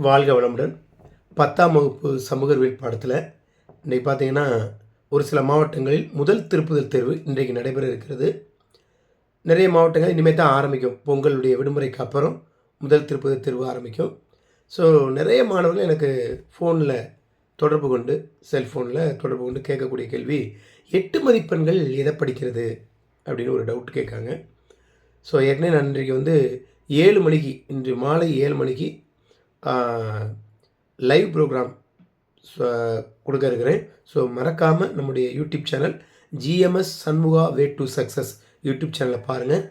வாழ்க வளமுடன். 10ஆம் வகுப்பு சமூக அறிவியல் பாடத்தில் இன்றைக்கி பார்த்தீங்கன்னா ஒரு சில மாவட்டங்களில் முதல் திருப்புதல் தேர்வு இன்றைக்கு நடைபெற இருக்கிறது. நிறைய மாவட்டங்கள் இனிமேல் தான் ஆரம்பிக்கும். பொங்கலுடைய விடுமுறைக்கு அப்புறம் முதல் திருப்புதல் தேர்வு ஆரம்பிக்கும். ஸோ நிறைய மாணவர்கள் எனக்கு ஃபோனில் தொடர்பு கொண்டு செல்ஃபோனில் தொடர்பு கொண்டு கேட்கக்கூடிய கேள்வி, 8 மதிப்பெண்கள் எதை படிக்கிறது அப்படின்னு ஒரு டவுட் கேட்காங்க. ஸோ ஏற்கனவே நான் இன்றைக்கு 7 மணிக்கு, இன்று மாலை 7 மணிக்கு லைவ் ப்ரோக்ராம் கொடுக்க இருக்கிறேன். ஸோ மறக்காமல் நம்முடைய YouTube channel GMS Shanmuga way to success YouTube சேனலை பாருங்கள்.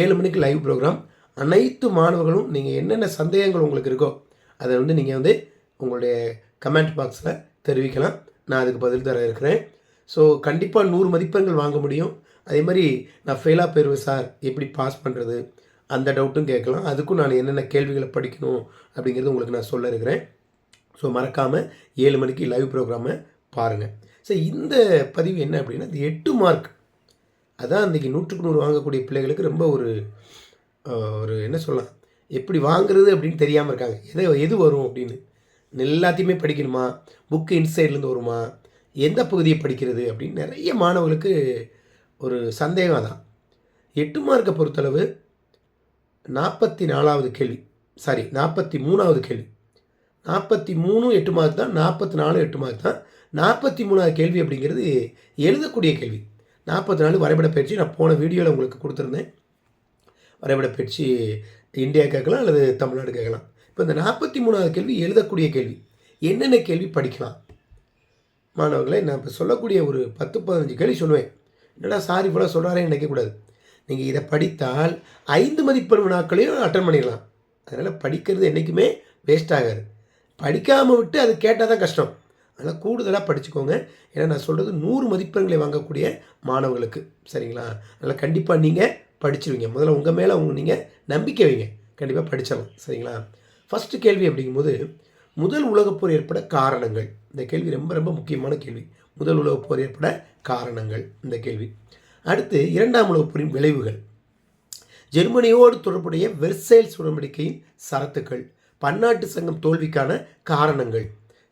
7 மணிக்கு லைவ் ப்ரோக்ராம். அனைத்து மாணவர்களும் நீங்கள் என்னென்ன சந்தேகங்கள் உங்களுக்கு இருக்கோ அதை நீங்கள் உங்களுடைய கமெண்ட் பாக்ஸில் தெரிவிக்கலாம். நான் அதுக்கு பதில் தர இருக்கிறேன். ஸோ கண்டிப்பாக 100 மதிப்பெண்கள் வாங்க முடியும். அதே மாதிரி நான் ஃபெயிலாக போயிடுவேன் சார், எப்படி பாஸ் பண்ணுறது, அந்த டவுட்டும் கேட்கலாம். அதுக்கும் நான் என்னென்ன கேள்விகளை படிக்கணும் அப்படிங்கிறது உங்களுக்கு நான் சொல்ல இருக்கிறேன். ஸோ மறக்காமல் 7 மணிக்கு லைவ் ப்ரோக்ராமை பாருங்கள். ஸோ இந்த பதிவு என்ன அப்படின்னா, இந்த 8 மார்க் அதான் இன்றைக்கி 100க்கு 100 வாங்கக்கூடிய பிள்ளைகளுக்கு ரொம்ப ஒரு என்ன சொல்லலாம், எப்படி வாங்குறது அப்படின்னு தெரியாமல் இருக்காங்க. எது வரும் அப்படின்னு எல்லாத்தையுமே படிக்கணுமா, புக்கு இன்சைட்லேருந்து வருமா, எந்த பகுதியை படிக்கிறது அப்படின்னு நிறைய மாணவர்களுக்கு ஒரு சந்தேகம் தான். 8 மார்க்கை பொறுத்தளவு 44வது கேள்வி, 43வது கேள்வி. 43 8 மார்க் தான், 44 8 மார்க் தான். 43வது கேள்வி அப்படிங்கிறது எழுதக்கூடிய கேள்வி. 44 வரைபட பயிற்சி நான் போன வீடியோவில் உங்களுக்கு கொடுத்துருந்தேன். வரைபட பயிற்சி இந்தியா கேட்கலாம் அல்லது தமிழ்நாடு கேட்கலாம். இப்போ இந்த 43வது கேள்வி எழுதக்கூடிய கேள்வி. என்னென்ன கேள்வி படிக்கலாம் மாணவர்களை, நான் இப்போ சொல்லக்கூடிய ஒரு 10-15 கேள்வி சொல்லுவேன். என்னடா சார் இவ்வளோ சொல்கிறாரே நினைக்கக்கூடாது. நீங்கள் இதை படித்தால் 5 மதிப்பெண் வினாக்களையும் அட்டன் பண்ணிடலாம். அதனால் படிக்கிறது என்றைக்குமே வேஸ்ட் ஆகாது. படிக்காமல் விட்டு அது கேட்டால் தான் கஷ்டம். அதனால் கூடுதலாக படிச்சுக்கோங்க. ஏன்னா நான் சொல்கிறது 100 மதிப்பெண்களை வாங்கக்கூடிய மாணவர்களுக்கு, சரிங்களா? அதனால் கண்டிப்பாக நீங்கள் படிச்சிருவீங்க. முதல்ல உங்கள் மேலே நீங்கள் நம்பிக்கை வைங்க, கண்டிப்பாக படிச்சிடலாம், சரிங்களா? ஃபஸ்ட்டு கேள்வி அப்படிங்கும்போது, முதல் உலகப்போர் ஏற்பட காரணங்கள். இந்த கேள்வி ரொம்ப ரொம்ப முக்கியமான கேள்வி. முதல் உலகப்போர் ஏற்பட காரணங்கள் இந்த கேள்வி. அடுத்து 2ஆம் உலகப்போரின் விளைவுகள், ஜெர்மனியோடு தொடர்புடைய வெர்சைல்ஸ் உடன்படிக்கையின் சரத்துக்கள், பன்னாட்டு சங்கம் தோல்விக்கான காரணங்கள்,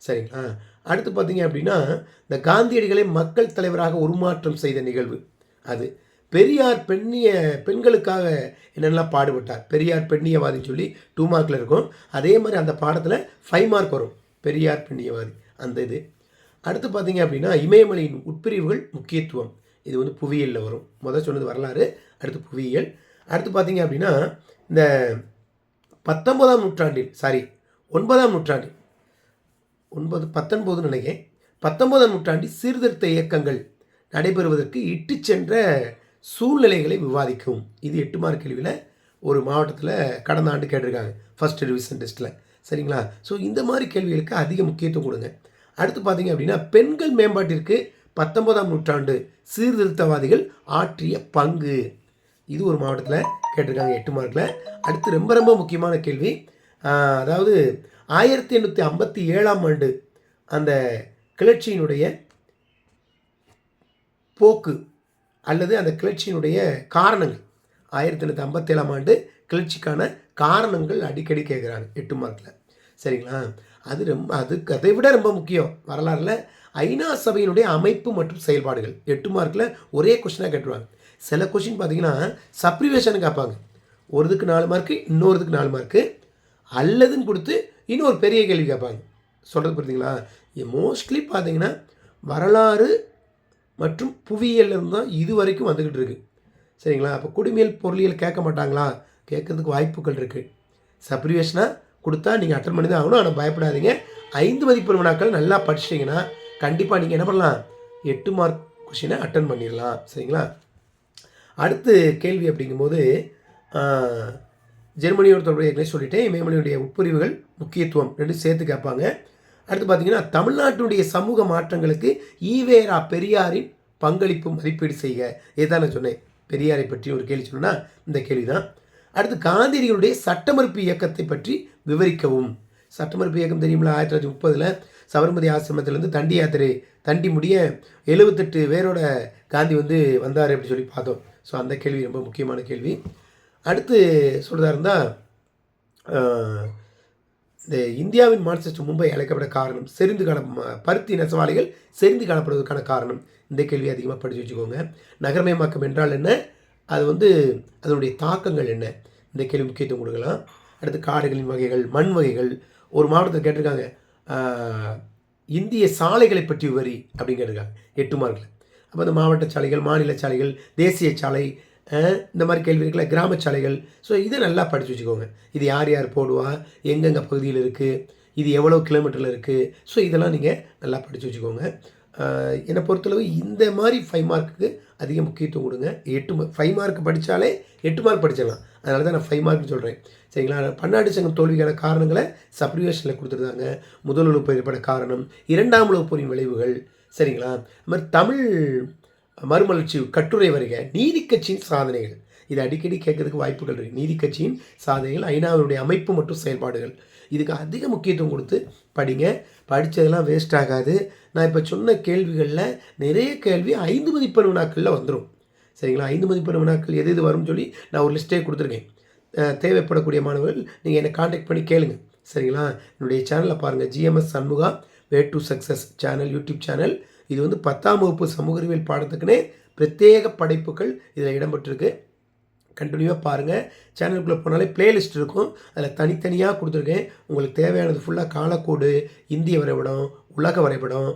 சரிங்களா? அடுத்து பார்த்தீங்க அப்படின்னா, இந்த காந்தியடிகளை மக்கள் தலைவராக உருமாற்றம் செய்த நிகழ்வு, அது பெரியார் பெண்களுக்காக என்னென்னலாம் பாடுபட்டார், பெரியார் பெண்ணியவாதின்னு சொல்லி 2 மார்க்கில் இருக்கும். அதே மாதிரி அந்த பாடத்தில் 5 மார்க் வரும், பெரியார் பெண்ணியவாதி அந்த இது. அடுத்து பார்த்தீங்க அப்படின்னா, இமயமலையின் உட்பிரிவுகள் முக்கியத்துவம், இது புவியியலில் வரும். முதல் சொன்னது வரலாறு, அடுத்து புவியியல். அடுத்து பார்த்தீங்க அப்படின்னா, இந்த 19ஆம் நூற்றாண்டில் 9ஆம் நூற்றாண்டில் 19 நினைக்கிறேன், 19ஆம் நூற்றாண்டில் சீர்திருத்த இயக்கங்கள் நடைபெறுவதற்கு இட்டு சென்ற சூழ்நிலைகளை விவாதிக்கும். இது 8 மார்க் கேள்வியில் ஒரு மாவட்டத்தில் கடந்த ஆண்டு கேட்டிருக்காங்க, ஃபஸ்ட் டிவிஷன் டெஸ்ட்டில், சரிங்களா? ஸோ இந்த மாதிரி கேள்விகளுக்கு அதிக முக்கியத்துவம் கொடுங்க. அடுத்து பார்த்தீங்க அப்படின்னா, பெண்கள் மேம்பாட்டிற்கு 19ஆம் நூற்றாண்டு சீர்திருத்தவாதிகள் ஆற்றிய பங்கு, இது ஒரு மாவட்டத்தில் கேட்டிருக்காங்க 8 மார்க்கில். அடுத்து ரொம்ப ரொம்ப முக்கியமான கேள்வி, அதாவது 1857ஆம் ஆண்டு அந்த கிளர்ச்சியினுடைய போக்கு அல்லது அந்த கிளர்ச்சியினுடைய காரணங்கள், 1857ஆம் ஆண்டு கிளர்ச்சிக்கான காரணங்கள் அடிக்கடி கேட்குறாங்க 8 மார்க்கில், சரிங்களா? அதுக்கு அதை விட ரொம்ப முக்கியம், வரலாறில் ஐநா சபையினுடைய அமைப்பு மற்றும் செயல்பாடுகள் 8 மார்க்கில் ஒரே கொஸ்டினாக கேட்டுருவாங்க. சில கொஸ்டின் பார்த்தீங்கன்னா சப்ரிவேஷன் கேட்பாங்க, ஒரு இதுக்கு 4 மார்க்கு, இன்னொருதுக்கு 4 மார்க்கு, அல்லதுன்னு கொடுத்து இன்னொரு பெரிய கேள்வி கேட்பாங்க. சொல்கிறது புரியுதுங்களா? மோஸ்ட்லி பார்த்தீங்கன்னா வரலாறு மற்றும் புவியியலிருந்து தான் இது வரைக்கும் வந்துக்கிட்டு இருக்குது, சரிங்களா? அப்போ குடிமையல் பொருளியல் கேட்க மாட்டாங்களா? கேட்கறதுக்கு வாய்ப்புகள் இருக்குது. சப்ரிவேஷனாக கொடுத்தா நீங்கள் அட்டன் பண்ணி தான் ஆகணும். ஆனால் பயப்படாதீங்க, 5 மதிப்பெண் வினாக்கள் நல்லா படிச்சிட்டிங்கன்னா கண்டிப்பாக நீங்கள் என்ன பண்ணலாம், 8 மார்க் கொஷினை அட்டன் பண்ணிடலாம், சரிங்களா? அடுத்து கேள்வி அப்படிங்கும்போது, ஜெர்மனியோட தொடர்புடைய சொல்லிட்டேன், இமயமலையுடைய உட்பிரிவுகள் முக்கியத்துவம் 2 சேர்த்து கேட்பாங்க. அடுத்து பார்த்தீங்கன்னா, தமிழ்நாட்டினுடைய சமூக மாற்றங்களுக்கு ஈவேரா பெரியாரின் பங்களிப்பு மதிப்பீடு செய்க, இதுதான் நான் சொன்னேன். பெரியாரை பற்றி ஒரு கேள்வி சொன்னால் இந்த கேள்வி தான். அடுத்து காந்தியடிகளுடைய சட்டமறுப்பு இயக்கத்தை பற்றி விவரிக்கவும். சட்டமறுப்பு இயக்கம் தெரியுங்களா? 1930 சபர்மதி ஆசிரமத்திலேருந்து தண்டி யாத்திரை, தண்டி முடிய 78 பேரோட காந்தி வந்தார் அப்படி சொல்லி பார்த்தோம். ஸோ அந்த கேள்வி ரொம்ப முக்கியமான கேள்வி. அடுத்து சொல்கிறதா இருந்தால் இந்த இந்தியாவின் மான்செஸ்டர் மும்பை அழைக்கப்பட காரணம் செறிந்து பருத்தி நெசவாளிகள் செறிந்து காணப்படுவதற்கான காரணம். இந்த கேள்வி அதிகமாக படித்து வச்சுக்கோங்க. நகரமயமாக்கம் என்றால் என்ன, அது அதனுடைய தாக்கங்கள் என்ன, இந்த கேள்வி முக்கியத்துவம் கொடுக்கலாம். அடுத்து காடுகளின் வகைகள், மண் வகைகள். ஒரு மாவட்டத்தில் கேட்டிருக்காங்க இந்திய சாலைகளை பற்றி விவரி அப்படின்னு கேட்டிருக்காங்க 8 மார்க்கில். அப்போ அந்த மாவட்ட சாலைகள், மாநில சாலைகள், தேசிய சாலை, இந்த மாதிரி கேள்வி இருக்குல்ல, கிராம சாலைகள். ஸோ இதை நல்லா படித்து வச்சுக்கோங்க. இது யார் யார் போடுவா, எங்கெங்கே பகுதியில் இருக்குது, இது எவ்வளோ கிலோமீட்டரில் இருக்குது. ஸோ இதெல்லாம் நீங்கள் நல்லா படித்து வச்சுக்கோங்க. என்னை பொறுத்தளவு இந்த மாதிரி 5 மார்க்குக்கு அதிக முக்கியத்துவம் கொடுங்க. 5 மார்க் படித்தாலே 8 மார்க் படிச்சிடலாம். அதனால தான் நான் 5 மார்க்னு சொல்கிறேன். சரிங்களா? பன்னாட்டு சங்கம் தோல்விக்கான காரணங்களை சப்ரிவேஷனில் கொடுத்துருந்தாங்க. முதல் உலகப் ஏற்பட காரணம், 2ஆம் உலகப் போரின் விளைவுகள். சரிங்களா? அது மாதிரி தமிழ் மறுமலர்ச்சி கட்டுரை வருக, நீதி கட்சியின் சாதனைகள். இது அடிக்கடி கேட்கறதுக்கு வாய்ப்புகள் இருக்குது. நீதி கட்சியின் சாதனைகள், ஐநாவினுடைய அமைப்பு மற்றும் செயல்பாடுகள். இதுக்கு அதிக முக்கியத்துவம் கொடுத்து படிங்க. படித்ததெல்லாம் வேஸ்ட் ஆகாது. நான் இப்போ சொன்ன கேள்விகளில் நிறைய கேள்வி 5 மதிப்பெண் வினாக்களில் வந்துடும். சரிங்களா? 5 மதிப்பெண் வினாக்கள் எது எது வரும்னு சொல்லி நான் ஒரு லிஸ்ட்டே கொடுத்துருக்கேன். தேவைப்படக்கூடிய மாணவர்கள் நீங்கள் என்னை காண்டாக்ட் பண்ணி கேளுங்க. சரிங்களா? என்னுடைய சேனலில் பாருங்கள், GMS Shanmuga way to success channel, YouTube channel. இது 10ஆம் வகுப்பு சமூக அறிவியல் பாடத்துக்குன்னே பிரத்யேக படைப்புகள் இதில் இடம்பெற்றிருக்கு. கண்டினியூவாக பாருங்கள். சேனலுக்குள்ளே போனாலே பிளேலிஸ்ட் இருக்கும், அதில் தனித்தனியாக கொடுத்துருக்கேன். உங்களுக்கு தேவையானது ஃபுல்லாக காலக்கோடு, இந்திய வரைபடம், உலக வரைபடம்,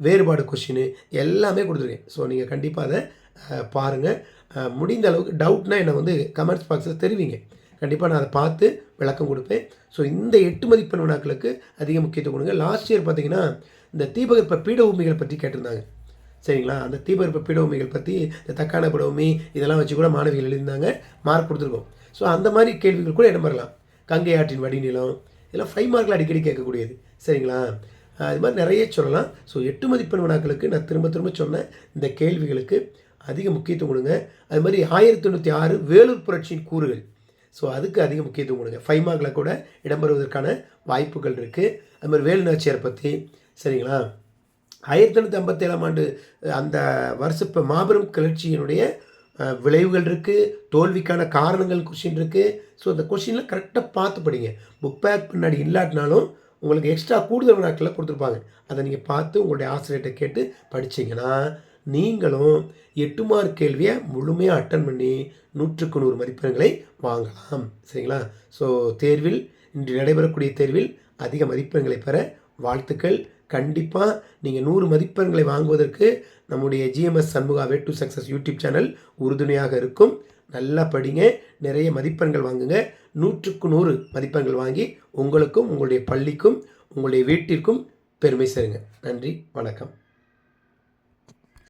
வேறுபாடு கொஷின் எல்லாமே கொடுத்துருக்கேன். ஸோ நீங்கள் கண்டிப்பாக அதை பாருங்கள். முடிந்த அளவுக்கு டவுட்னால் என்னை கமெண்ட்ஸ் பாக்ஸில் தெரிவிங்க. கண்டிப்பாக நான் அதை பார்த்து விளக்கம் கொடுப்பேன். ஸோ இந்த 8 மதிப்பெண் வினாக்களுக்கு அதிக முக்கியத்துவம் கொடுங்க. லாஸ்ட் இயர் பார்த்தீங்கன்னா இந்த தீபகற்ப பீடபூமிகள் பற்றி கேட்டிருந்தாங்க. சரிங்களா? அந்த தீபகற்ப பீடபூமிகள் பற்றி, இந்த தக்கான பீடபூமி இதெல்லாம் வச்சு கூட மாணவிகள் எழுதியிருந்தாங்க. மார்க் கொடுத்துருக்கோம். ஸோ அந்த மாதிரி கேள்விகள் கூட இடம் பெறலாம். கங்கை ஆற்றின் வடிநிலம் இதெல்லாம் 5 மார்க்கில் அடிக்கடி கேட்கக்கூடியது. சரிங்களா? அது மாதிரி நிறைய சொல்லலாம். ஸோ 8 மதிப்பெண் வினாக்களுக்கு நான் திரும்ப திரும்ப சொன்ன இந்த கேள்விகளுக்கு அதிக முக்கியத்துவம் கொடுங்க. அது மாதிரி 1906 வேலூர் புரட்சியின் கூறுகள். ஸோ அதுக்கு அதிக முக்கியத்துவம் கொடுங்க. 5 மார்க்கில் கூட இடம்பெறுவதற்கான வாய்ப்புகள் இருக்குது. அது மாதிரி வேலு நாச்சியார் பற்றி. சரிங்களா? 1857ஆம் ஆண்டு அந்த வருஷ மாபெரும் கிளர்ச்சியினுடைய விளைவுகள் இருக்குது, தோல்விக்கான காரணங்கள் கொஷின் இருக்குது. ஸோ அந்த கொஷினில் கரெக்டாக பார்த்து படிங்க. புக் பேக் பின்னாடி இல்லாட்டினாலும் உங்களுக்கு எக்ஸ்ட்ரா கூடுதல் வினாக்களில் கொடுத்துருப்பாங்க. அதை நீங்கள் பார்த்து உங்களுடைய ஆசிரியர்கிட்ட கேட்டு படிச்சிங்கன்னா நீங்களும் 8 மார்க் கேள்வியை முழுமையாக அட்டன் பண்ணி 100க்கு 100 மதிப்பெண்களை வாங்கலாம். சரிங்களா? ஸோ இன்று நடைபெறக்கூடிய தேர்வில் அதிக மதிப்பெண்களை பெற வாழ்த்துக்கள். கண்டிப்பாக நீங்கள் 100 மதிப்பெண்களை வாங்குவதற்கு நம்முடைய GMS Shanmuga way to success YouTube channel உறுதுணையாக இருக்கும். நல்லா படிங்க, நிறைய மதிப்பெண்கள் வாங்குங்க. 100க்கு 100 மதிப்பெண்கள் வாங்கி உங்களுக்கும், உங்களுடைய பள்ளிக்கும், உங்களுடைய வீட்டிற்கும் பெருமை சேருங்க. நன்றி, வணக்கம்.